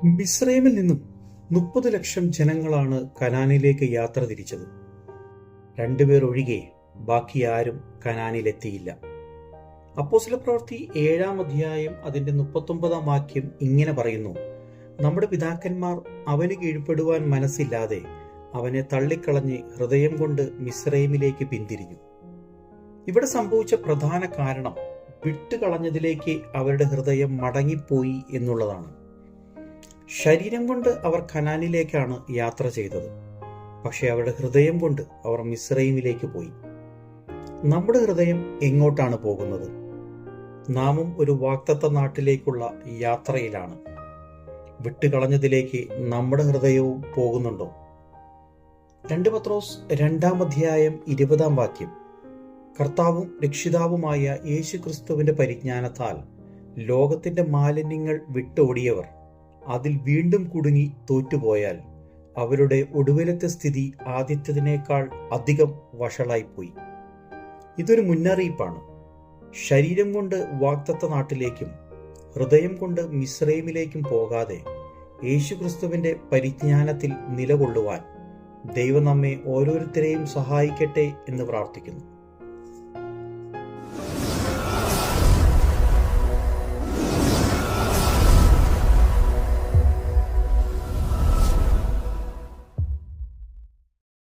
മിസ്രൈമിൽ നിന്നും 30 ലക്ഷം ജനങ്ങളാണ് കനാനിലേക്ക് യാത്ര തിരിച്ചത്. 2 പേർ ഒഴികെ ബാക്കി ആരും കനാനിലെത്തിയില്ല. അപ്പോസ്തലപ്രവൃത്തി 7-ാം അധ്യായം അതിന്റെ 39-ാം വാക്യം ഇങ്ങനെ പറയുന്നു: നമ്മുടെ പിതാക്കന്മാർ അവന് കീഴ്പ്പെടുവാൻ മനസ്സില്ലാതെ അവനെ തള്ളിക്കളഞ്ഞ് ഹൃദയം കൊണ്ട് മിസ്രൈമിലേക്ക് പിന്തിരിഞ്ഞു. ഇവിടെ സംഭവിച്ച പ്രധാന കാരണം വിട്ടുകളഞ്ഞതിലേക്ക് അവരുടെ ഹൃദയം മടങ്ങിപ്പോയി എന്നുള്ളതാണ്. ശരീരം കൊണ്ട് അവർ കനാനിലേക്കാണ് യാത്ര ചെയ്തത്, പക്ഷെ അവരുടെ ഹൃദയം കൊണ്ട് അവർ മിസ്രൈമിലേക്ക് പോയി. നമ്മുടെ ഹൃദയം എങ്ങോട്ടാണ് പോകുന്നത്? നാമും ഒരു വാഗ്ദത്ത നാട്ടിലേക്കുള്ള യാത്രയിലാണ്. വിട്ടുകളഞ്ഞതിലേക്ക് നമ്മുടെ ഹൃദയവും പോകുന്നുണ്ടോ? 2 പത്രോസ് 2-ാം അധ്യായം 20-ാം വാക്യം: കർത്താവും രക്ഷിതാവുമായ യേശു ക്രിസ്തുവിന്റെ പരിജ്ഞാനത്താൽ ലോകത്തിന്റെ മാലിന്യങ്ങൾ വിട്ടോടിയവർ അതിൽ വീണ്ടും കുടുങ്ങി തോറ്റുപോയാൽ അവരുടെ ഒടുവിലത്തെ സ്ഥിതി ആദ്യത്തേതിനേക്കാൾ അധികം വഷളായിപ്പോയി. ഇതൊരു മുന്നറിയിപ്പാണ്. ശരീരം കൊണ്ട് വാഗ്ദത്ത നാട്ടിലേക്കും ഹൃദയം കൊണ്ട് മിസ്രൈമിലേക്കും പോകാതെ യേശു ക്രിസ്തുവിന്റെ പരിജ്ഞാനത്തിൽ നിലകൊള്ളുവാൻ ദൈവം നമ്മെ ഓരോരുത്തരെയും സഹായിക്കട്ടെ എന്ന് പ്രാർത്ഥിക്കുന്നു.